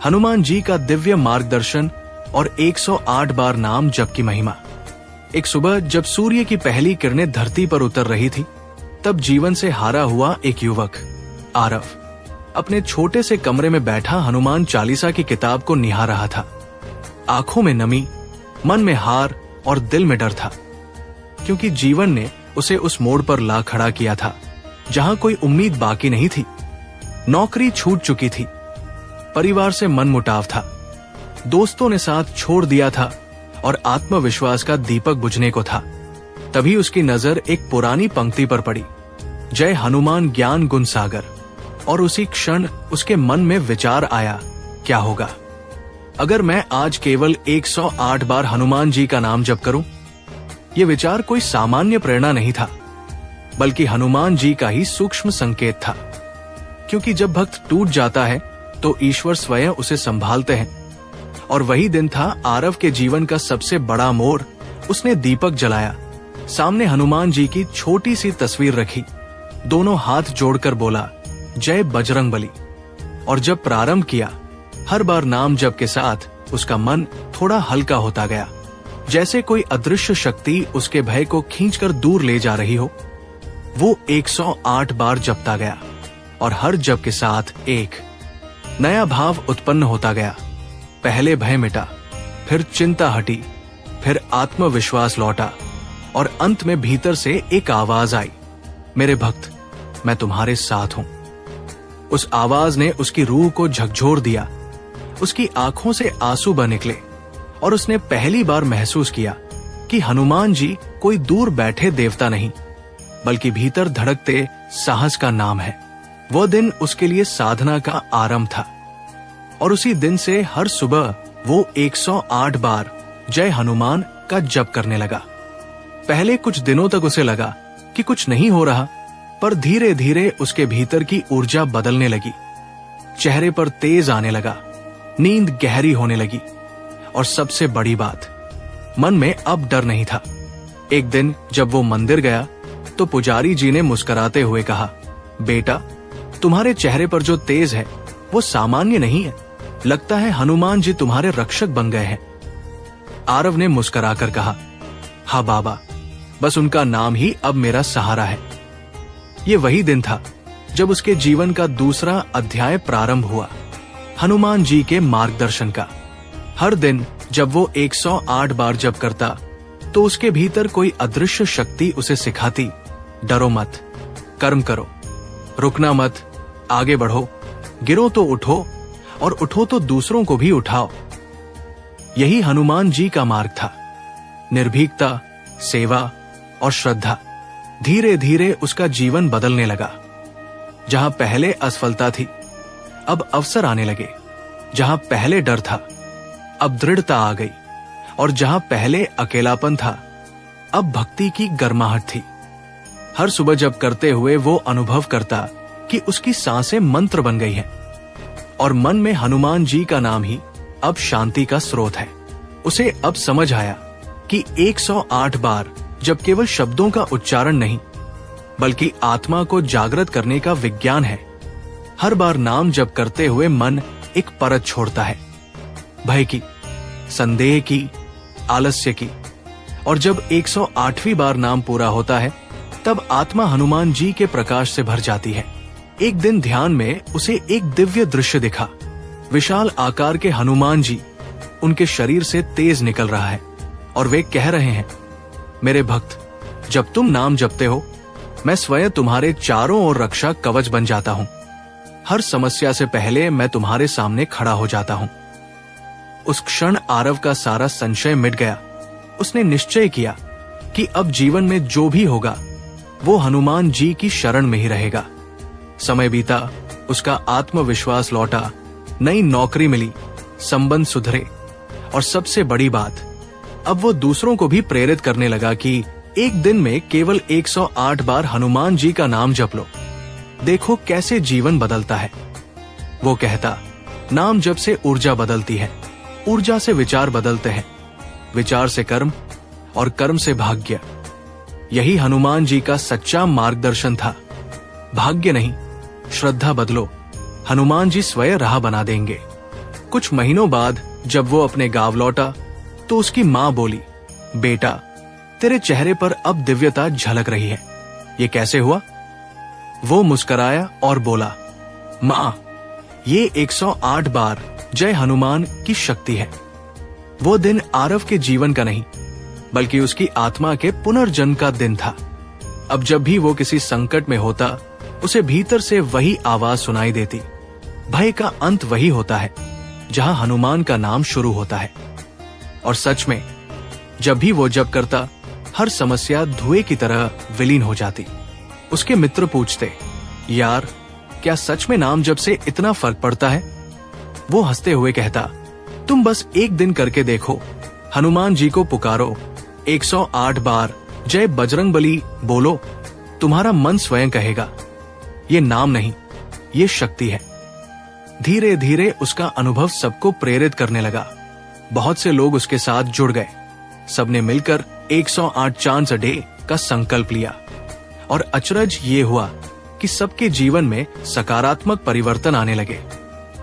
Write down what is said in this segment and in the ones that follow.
हनुमान जी का दिव्य मार्गदर्शन और 108 बार नाम जप की महिमा। एक सुबह जब सूर्य की पहली किरणें धरती पर उतर रही थी, तब जीवन से हारा हुआ एक युवक आरव अपने छोटे से कमरे में बैठा हनुमान चालीसा की किताब को निहार रहा था। आंखों में नमी, मन में हार और दिल में डर था, क्योंकि जीवन ने उसे उस मोड़ पर ला खड़ा किया था जहां कोई उम्मीद बाकी नहीं थी। नौकरी छूट चुकी थी, परिवार से मनमुटाव था, दोस्तों ने साथ छोड़ दिया था और आत्मविश्वास का दीपक बुझने को था। तभी उसकी नजर एक पुरानी पंक्ति पर पड़ी, जय हनुमान ज्ञान गुण सागर। और उसी क्षण उसके मन में विचार आया, क्या होगा अगर मैं आज केवल 108 बार हनुमान जी का नाम जप करूं? यह विचार कोई सामान्य प्रेरणा नहीं था, बल्कि हनुमान जी का ही सूक्ष्म संकेत था। क्योंकि जब भक्त टूट जाता है तो ईश्वर स्वयं उसे संभालते हैं। और वही दिन था आरव के जीवन का सबसे बड़ा मोड़। उसने दीपक जलाया, सामने हनुमान जी की छोटी सी तस्वीर रखी, दोनों हाथ जोड़कर बोला, जय बजरंगबली। और जब प्रारंभ किया, हर बार नाम जप के साथ उसका मन थोड़ा हल्का होता गया, जैसे कोई अदृश्य शक्ति उसके भय को खींचकर दूर ले जा रही हो। वो 108 बार जपता गया और हर जप के साथ एक नया भाव उत्पन्न होता गया। पहले भय मिटा, फिर चिंता हटी, फिर आत्मविश्वास लौटा और अंत में भीतर से एक आवाज आई, मेरे भक्त, मैं तुम्हारे साथ हूं। उस आवाज ने उसकी रूह को झकझोर दिया, उसकी आंखों से आंसू बह निकले और उसने पहली बार महसूस किया कि हनुमान जी कोई दूर बैठे देवता नहीं, बल्कि भीतर धड़कते साहस का नाम है। वह दिन उसके लिए साधना का आरंभ था और उसी दिन से हर सुबह वो 108 बार जय हनुमान का जप करने लगा। पहले कुछ दिनों तक उसे लगा कि कुछ नहीं हो रहा, पर धीरे धीरे उसके भीतर की ऊर्जा बदलने लगी। चेहरे पर तेज आने लगा, नींद गहरी होने लगी और सबसे बड़ी बात, मन में अब डर नहीं था। एक दिन जब वो मंदिर गया तो पुजारी जी ने मुस्कुराते हुए कहा, बेटा, तुम्हारे चेहरे पर जो तेज है वो सामान्य नहीं है, लगता है हनुमान जी तुम्हारे रक्षक बन गए हैं। आरव ने मुस्कुराकर कहा, हाँ बाबा, बस उनका नाम ही अब मेरा सहारा है। ये वही दिन था जब उसके जीवन का दूसरा अध्याय प्रारंभ हुआ, हनुमान जी के मार्गदर्शन का। हर दिन जब वो 108 बार जप करता तो उसके भीतर कोई अदृश्य शक्ति उसे सिखाती, डरो मत, कर्म करो, रुकना मत, आगे बढ़ो, गिरो तो उठो और उठो तो दूसरों को भी उठाओ। यही हनुमान जी का मार्ग था, निर्भीकता, सेवा और श्रद्धा। धीरे धीरे उसका जीवन बदलने लगा। जहां पहले असफलता थी, अब अवसर आने लगे। जहां पहले डर था, अब दृढ़ता आ गई। और जहां पहले अकेलापन था, अब भक्ति की गर्माहट थी। हर सुबह जब करते हुए वो अनुभव करता कि उसकी सांसें मंत्र बन गई हैं और मन में हनुमान जी का नाम ही अब शांति का स्रोत है। उसे अब समझ आया कि 108 बार जब केवल शब्दों का उच्चारण नहीं, बल्कि आत्मा को जागृत करने का विज्ञान है। हर बार नाम जप करते हुए मन एक परत छोड़ता है, भय की, संदेह की, आलस्य की। और जब 108वीं बार नाम पूरा होता है, तब आत्मा हनुमान जी के प्रकाश से भर जाती है। एक दिन ध्यान में उसे एक दिव्य दृश्य दिखा। विशाल आकार के हनुमान जी उनके शरीर से तेज निकल रहा है और वे कह रहे हैं, मेरे भक्त, जब तुम नाम जपते हो, मैं स्वयं तुम्हारे चारों ओर रक्षा कवच बन जाता हूं। हर समस्या से पहले मैं तुम्हारे सामने खड़ा हो जाता हूं। उस क्षण आरव का सारा संशय मिट गया। उसने निश्चय किया कि अब जीवन में जो भी होगा वो हनुमान जी की शरण में ही रहेगा। समय बीता, उसका आत्मविश्वास लौटा, नई नौकरी मिली, संबंध सुधरे और सबसे बड़ी बात, अब वो दूसरों को भी प्रेरित करने लगा कि एक दिन में केवल 108 बार हनुमान जी का नाम जप लो, देखो कैसे जीवन बदलता है। वो कहता, नाम जप से ऊर्जा बदलती है, ऊर्जा से विचार बदलते हैं, विचार से कर्म और कर्म से भाग्य। यही हनुमान जी का सच्चा मार्गदर्शन था। भाग्य नहीं, श्रद्धा बदलो, हनुमान जी स्वयं राह बना देंगे। कुछ महीनों बाद जब वो अपने गांव लौटा तो उसकी माँ बोली, बेटा, तेरे चेहरे पर अब दिव्यता झलक रही है, ये कैसे हुआ? वो मुस्कुराया और बोला, माँ, ये 108 बार जय हनुमान की शक्ति है। वो दिन आरव के जीवन का नहीं बल्कि उसकी आत्मा के पुनर्जन्म का दिन था। अब जब भी वो किसी संकट में होता, उसे भीतर से वही आवाज सुनाई देती, भय का अंत वही होता है जहां हनुमान का नाम शुरू होता है। और सच में जब भी वो जप करता, हर समस्या धुएं की तरह विलीन हो जाती। उसके मित्र पूछते, यार, क्या सच में नाम जप से इतना फर्क पड़ता है? वो हंसते हुए कहता, तुम बस एक दिन करके देखो, हनुमान जी को पुकारो, 108 बार जय बजरंगबली बोलो, तुम्हारा मन स्वयं कहेगा, ये नाम नहीं, ये शक्ति है। धीरे धीरे उसका अनुभव सबको प्रेरित करने लगा। बहुत से लोग उसके साथ जुड़ गए। सबने मिलकर 108 चांस अ डे का संकल्प लिया और अचरज ये हुआ कि सबके जीवन में सकारात्मक परिवर्तन आने लगे।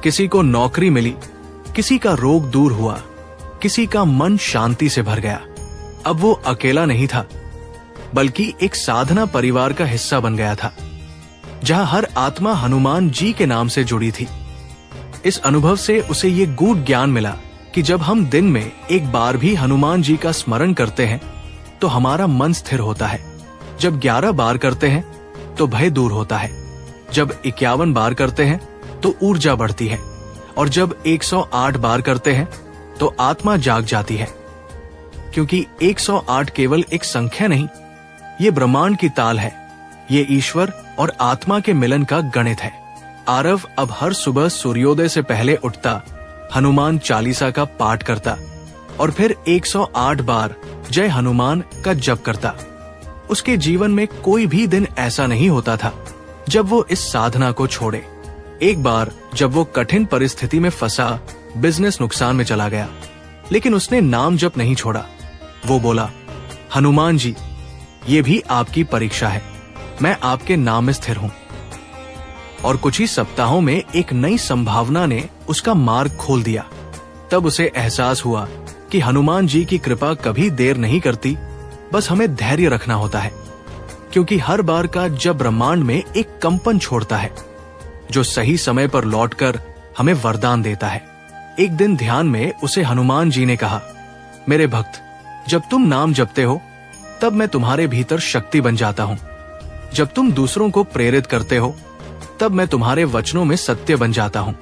किसी को नौकरी मिली, किसी का रोग दूर हुआ, किसी का मन शांति से भर गया। अब वो अकेला नहीं था बल्कि एक साधना परिवार का हिस्सा बन गया था, जहां हर आत्मा हनुमान जी के नाम से जुड़ी थी। इस अनुभव से उसे ये गूढ़ ज्ञान मिला कि जब हम दिन में एक बार भी हनुमान जी का स्मरण करते हैं तो हमारा मन स्थिर होता है। जब 11 बार करते हैं तो भय दूर होता है। जब 51 बार करते हैं तो ऊर्जा बढ़ती है और जब 108 बार करते हैं तो आत्मा जाग जाती है। क्योंकि 108 केवल एक संख्या नहीं, ये ब्रह्मांड की ताल है, ये ईश्वर और आत्मा के मिलन का गणित है। आरव अब हर सुबह सूर्योदय से पहले उठता, हनुमान चालीसा का पाठ करता और फिर 108 बार जय हनुमान का जप करता। उसके जीवन में कोई भी दिन ऐसा नहीं होता था जब वो इस साधना को छोड़े। एक बार जब वो कठिन परिस्थिति में फंसा, बिजनेस नुकसान में चला गया, लेकिन उसने नाम जप नहीं छोड़ा। वो बोला, हनुमान जी, ये भी आपकी परीक्षा है, मैं आपके नाम में स्थिर हूं। और कुछ ही सप्ताहों में एक नई संभावना ने उसका मार्ग खोल दिया। तब उसे एहसास हुआ कि हनुमान जी की कृपा कभी देर नहीं करती, बस हमें धैर्य रखना होता है। क्योंकि हर बार का जब ब्रह्मांड में एक कंपन छोड़ता है जो सही समय पर लौटकर हमें वरदान देता है। एक दिन ध्यान में उसे हनुमान जी ने कहा, मेरे भक्त, जब तुम नाम जपते हो तब मैं तुम्हारे भीतर शक्ति बन जाता हूं। जब तुम दूसरों को प्रेरित करते हो तब मैं तुम्हारे वचनों में सत्य बन जाता हूं।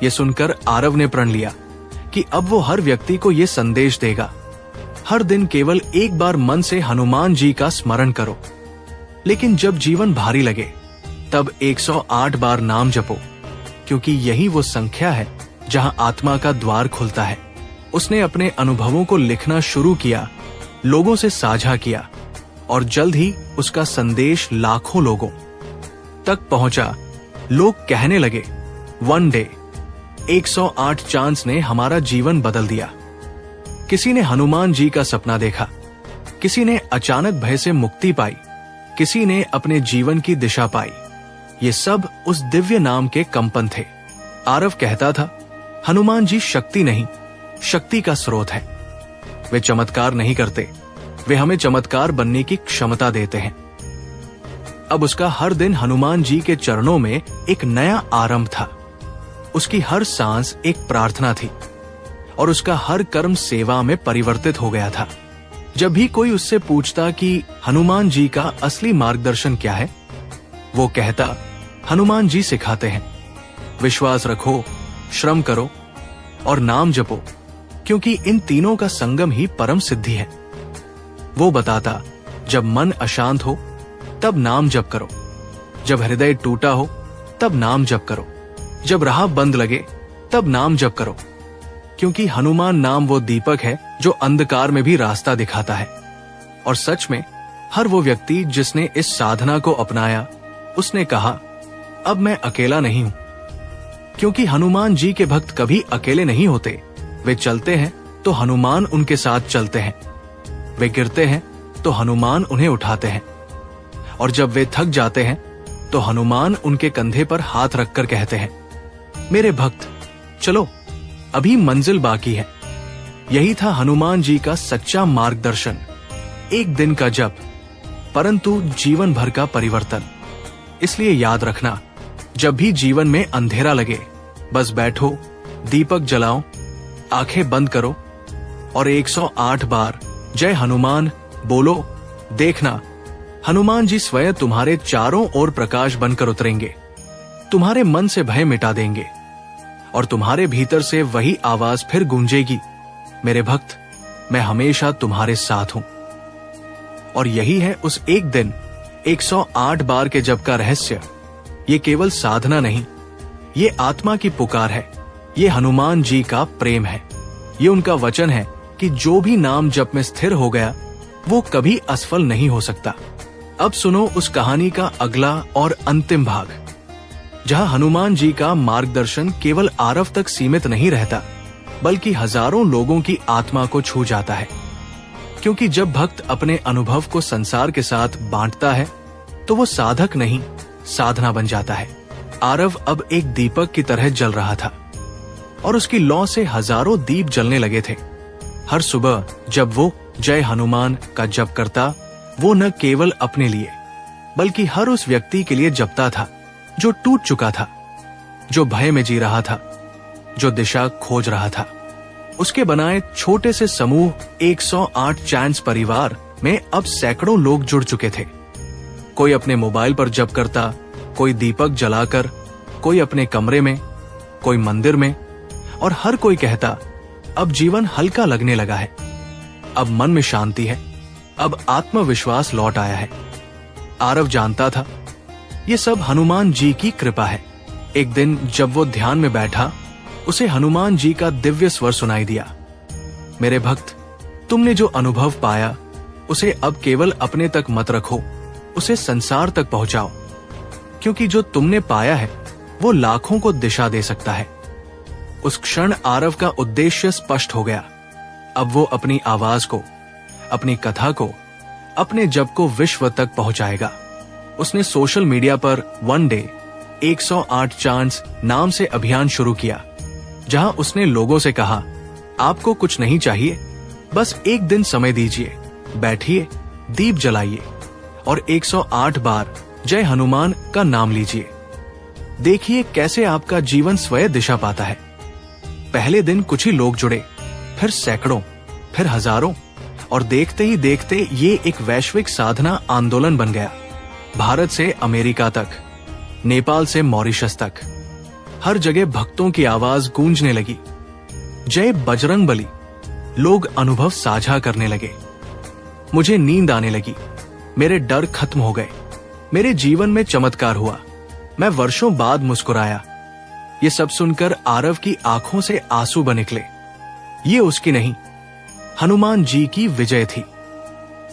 यह सुनकर आरव ने प्रण लिया कि अब वो हर व्यक्ति को यह संदेश देगा, हर दिन केवल एक बार मन से हनुमान जी का स्मरण करो। लेकिन जब जीवन भारी लगे तब 108 बार नाम जपो, क्योंकि यही वो संख्या है जहां आत्मा का द्वार खुलता है। उसने अपने अनुभवों को लिखना शुरू किया, लोगों से साझा किया और जल्द ही उसका संदेश लाखों लोगों तक पहुंचा। लोग कहने लगे, वन डे 108 चांस ने हमारा जीवन बदल दिया। किसी ने हनुमान जी का सपना देखा, किसी ने अचानक भय से मुक्ति पाई, किसी ने अपने जीवन की दिशा पाई। ये सब उस दिव्य नाम के कंपन थे। आरव कहता था, हनुमान जी शक्ति नहीं, शक्ति का स्रोत है। वे चमत्कार नहीं करते, वे हमें चमत्कार बनने की क्षमता देते हैं। अब उसका हर दिन हनुमान जी के चरणों में एक नया आरंभ था। उसकी हर सांस एक प्रार्थना थी और उसका हर कर्म सेवा में परिवर्तित हो गया था। जब भी कोई उससे पूछता कि हनुमान जी का असली मार्गदर्शन क्या है, वो कहता, हनुमान जी सिखाते हैं, विश्वास रखो, श्रम करो और नाम जपो, क्योंकि इन तीनों का संगम ही परम सिद्धि है। वो बताता, जब मन अशांत हो तब नाम जप करो, जब हृदय टूटा हो तब नाम जप करो, जब राह बंद लगे तब नाम जप करो, क्योंकि हनुमान नाम वो दीपक है जो अंधकार में भी रास्ता दिखाता है। और सच में हर वो व्यक्ति जिसने इस साधना को अपनाया, उसने कहा, अब मैं अकेला नहीं हूं। क्योंकि हनुमान जी के भक्त कभी अकेले नहीं होते। वे चलते हैं तो हनुमान उनके साथ चलते हैं, वे गिरते हैं तो हनुमान उन्हें उठाते हैं, और जब वे थक जाते हैं तो हनुमान उनके कंधे पर हाथ रखकर कहते हैं, मेरे भक्त, चलो अभी मंजिल बाकी है। यही था हनुमान जी का सच्चा मार्गदर्शन। एक दिन का जप, परंतु जीवन भर का परिवर्तन। इसलिए याद रखना, जब भी जीवन में अंधेरा लगे, बस बैठो, दीपक जलाओ, आंखें बंद करो और 108 बार जय हनुमान बोलो। देखना, हनुमान जी स्वयं तुम्हारे चारों ओर प्रकाश बनकर उतरेंगे, तुम्हारे मन से भय मिटा देंगे और तुम्हारे भीतर से वही आवाज फिर गूंजेगी, मेरे भक्त, मैं हमेशा तुम्हारे साथ हूं। और यही है उस एक दिन 108 बार के जप का रहस्य। ये केवल साधना नहीं, ये आत्मा की पुकार है, ये हनुमान जी का प्रेम है, ये उनका वचन है कि जो भी नाम जप में स्थिर हो गया वो कभी असफल नहीं हो सकता। अब सुनो उस कहानी का अगला और अंतिम भाग, जहां हनुमान जी का मार्गदर्शन केवल आरव तक सीमित नहीं रहता, बल्कि हजारों लोगों की आत्मा को छू जाता है। क्योंकि जब भक्त अपने अनुभव को संसार के साथ बांटता है तो वो साधक नहीं, साधना बन जाता है। आरव अब एक दीपक की तरह जल रहा था और उसकी लौ से हजारों दीप जलने लगे थे। हर सुबह जब वो जय हनुमान का जप करता, वो न केवल अपने लिए बल्कि हर उस व्यक्ति के लिए जपता था जो टूट चुका था, जो भय में जी रहा था, जो दिशा खोज रहा था। उसके बनाए छोटे से समूह 108 चैंट्स परिवार में अब सैकड़ों लोग जुड़ चुके थे। कोई अपने मोबाइल पर जप करता, कोई दीपक जलाकर, कोई अपने कमरे में, कोई मंदिर में, और हर कोई कहता, अब जीवन हल्का लगने लगा है, अब मन में शांति है, अब आत्मविश्वास लौट आया है। आरव जानता था ये सब हनुमान जी की कृपा है। एक दिन जब वो ध्यान में बैठा, उसे हनुमान जी का दिव्य स्वर सुनाई दिया, मेरे भक्त, तुमने जो अनुभव पाया उसे अब केवल अपने तक मत रखो, उसे संसार तक पहुंचाओ, क्योंकि जो तुमने पाया है वो लाखों को दिशा दे सकता है। उस क्षण आरव का उद्देश्य स्पष्ट हो गया। अब वो अपनी आवाज को, अपनी कथा को, अपने जप को विश्व तक पहुंचाएगा। उसने सोशल मीडिया पर वन डे 108 चांट्स नाम से अभियान शुरू किया, जहां उसने लोगों से कहा, आपको कुछ नहीं चाहिए, बस एक दिन समय दीजिए, बैठिए, दीप जलाइए और 108 बार जय हनुमान का नाम लीजिए। देखिए कैसे आपका जीवन स्वयं दिशा पाता है। पहले दिन कुछ ही लोग जुड़े, फिर सैकड़ों, फिर हजारों, और देखते ही देखते ये एक वैश्विक साधना आंदोलन बन गया। भारत से अमेरिका तक, नेपाल से मॉरिशस तक, हर जगह भक्तों की आवाज गूंजने लगी, जय बजरंग बली। लोग अनुभव साझा करने लगे। मुझे नींद आने लगी, मेरे डर खत्म हो गए, मेरे जीवन में चमत्कार हुआ, मैं वर्षों बाद मुस्कुराया। ये सब सुनकर आरव की आंखों से आंसू बन निकले। ये उसकी नहीं, हनुमान जी की विजय थी।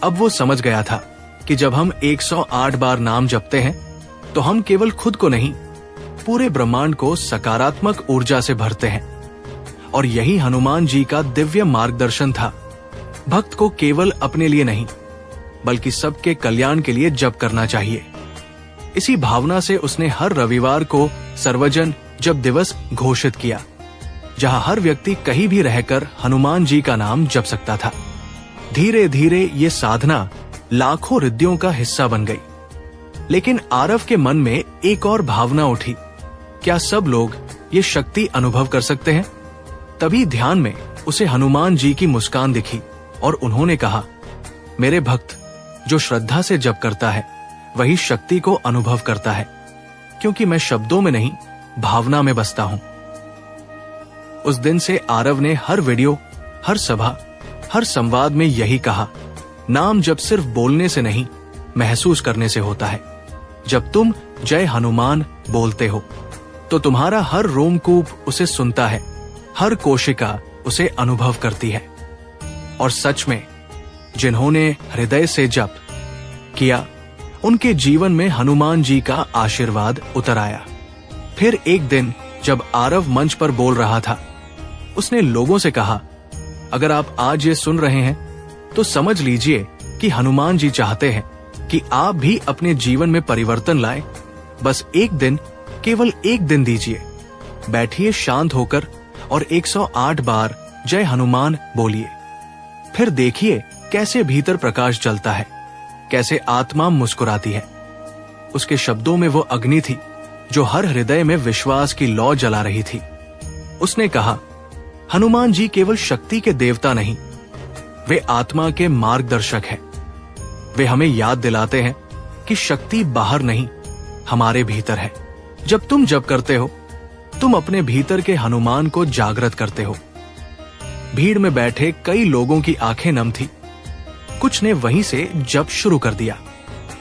अब वो समझ गया था कि जब हम 108 बार नाम जपते हैं तो हम केवल खुद को नहीं, पूरे ब्रह्मांड को सकारात्मक ऊर्जा से भरते हैं। और यही हनुमान जी का दिव्य मार्गदर्शन था। भक्त को केवल अपने लिए नहीं, बल्कि सबके कल्याण के लिए जप करना चाहिए। इसी भावना से उसने हर रविवार को सर्वजन जप दिवस घोषित किया, जहां हर व्यक्ति कहीं भी रहकर हनुमान जी का नाम जप सकता था। धीरे धीरे ये साधना लाखों रिद्धियों का हिस्सा बन गई। लेकिन आरव के मन में एक और भावना उठी, क्या सब लोग ये शक्ति अनुभव कर सकते हैं? तभी ध्यान में उसे हनुमान जी की मुस्कान दिखी और उन्होंने कहा, मेरे भक्त, जो श्रद्धा से जप करता है वही शक्ति को अनुभव करता है, क्योंकि मैं शब्दों में नहीं, भावना में बसता हूं। उस दिन से आरव ने हर वीडियो, हर सभा, हर संवाद में यही कहा, नाम जब सिर्फ बोलने से नहीं, महसूस करने से होता है। जब तुम जय हनुमान बोलते हो तो तुम्हारा हर रोमकूप उसे सुनता है, हर कोशिका उसे अनुभव करती है। और सच में जिन्होंने हृदय से जप किया, उनके जीवन में हनुमान जी का आशीर्वाद उतर आया। फिर एक दिन जब आरव मंच पर बोल रहा था, उसने लोगों से कहा, अगर आप आज ये सुन रहे हैं तो समझ लीजिए कि हनुमान जी चाहते हैं कि आप भी अपने जीवन में परिवर्तन लाएं। बस एक दिन, केवल एक दिन दीजिए, बैठिए शांत होकर और 108 बार जय हनुमान बोलिए। फिर देखिए कैसे भीतर प्रकाश जलता है, कैसे आत्मा मुस्कुराती है। उसके शब्दों में वो अग्नि थी जो हर हृदय में विश्वास की लौ जला रही थी। उसने कहा, हनुमान जी केवल शक्ति के देवता नहीं, वे आत्मा के मार्गदर्शक हैं। वे हमें याद दिलाते हैं कि शक्ति बाहर नहीं, हमारे भीतर है। जब तुम जप करते हो, तुम अपने भीतर के हनुमान को जागृत करते हो। भीड़ में बैठे कई लोगों की आंखें नम थी। कुछ ने वहीं से जप शुरू कर दिया।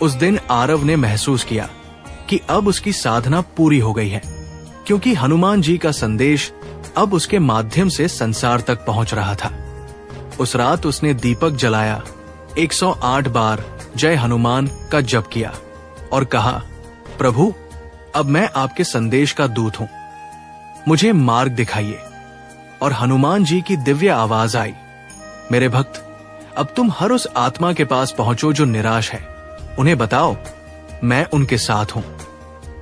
उस दिन आरव ने महसूस किया कि अब उसकी साधना पूरी हो गई है, क्योंकि हनुमान जी का संदेश अब उसके माध्यम से संसार तक पहुंच रहा था। उस रात उसने दीपक जलाया, 108 बार जय हनुमान का जप किया और कहा, प्रभु, अब मैं आपके संदेश का दूत हूं, मुझे मार्ग दिखाइए। और हनुमान जी की दिव्य आवाज आई, मेरे भक्त, अब तुम हर उस आत्मा के पास पहुंचो जो निराश है। उन्हें बताओ, मैं उनके साथ हूं,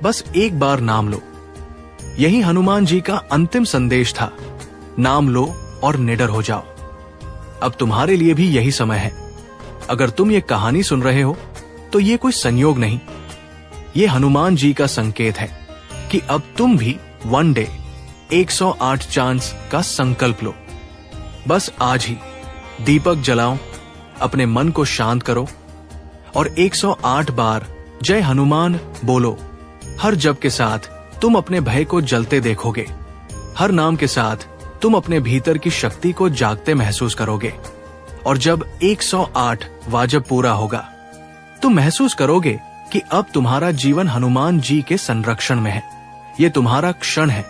बस एक बार नाम लो। यही हनुमान जी का अंतिम संदेश था, नाम लो और निडर हो जाओ। अब तुम्हारे लिए भी यही समय है। अगर तुम ये कहानी सुन रहे हो तो ये कोई संयोग नहीं, ये हनुमान जी का संकेत है कि अब तुम भी वन डे 108 चांस का संकल्प लो। बस आज ही दीपक जलाओ, अपने मन को शांत करो और 108 बार जय हनुमान बोलो। हर जप के साथ तुम अपने भय को जलते देखोगे। हर नाम के साथ तुम अपने भीतर की शक्ति को जागते महसूस करोगे। और जब 108 वाजब पूरा होगा, तुम महसूस करोगे कि अब तुम्हारा जीवन हनुमान जी के संरक्षण में है। ये तुम्हारा क्षण है,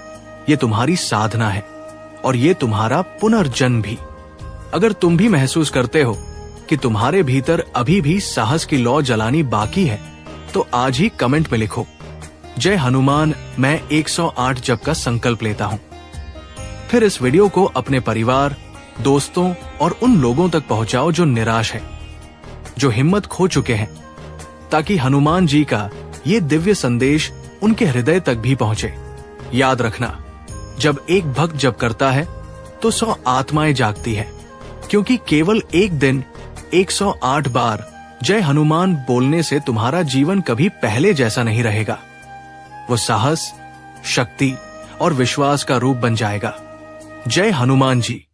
ये तुम्हारी साधना है और ये तुम्हारा पुनर्जन्म भी। अगर तुम भी महसूस करते हो कि तुम्हारे भीतर अभी भी साहस की लौ जलानी बाकी है, तो आज ही कमेंट में लिखो, जय हनुमान, मैं 108 जप का संकल्प लेता हूं। फिर इस वीडियो को अपने परिवार, दोस्तों और उन लोगों तक पहुंचाओ जो निराश है, जो हिम्मत खो चुके हैं, ताकि हनुमान जी का ये दिव्य संदेश उनके हृदय तक भी पहुंचे। याद रखना, जब एक भक्त जप करता है तो 100 आत्माएं जागती है, क्योंकि केवल एक दिन 108 बार जय हनुमान बोलने से तुम्हारा जीवन कभी पहले जैसा नहीं रहेगा। वो साहस, शक्ति और विश्वास का रूप बन जाएगा। जय हनुमान जी।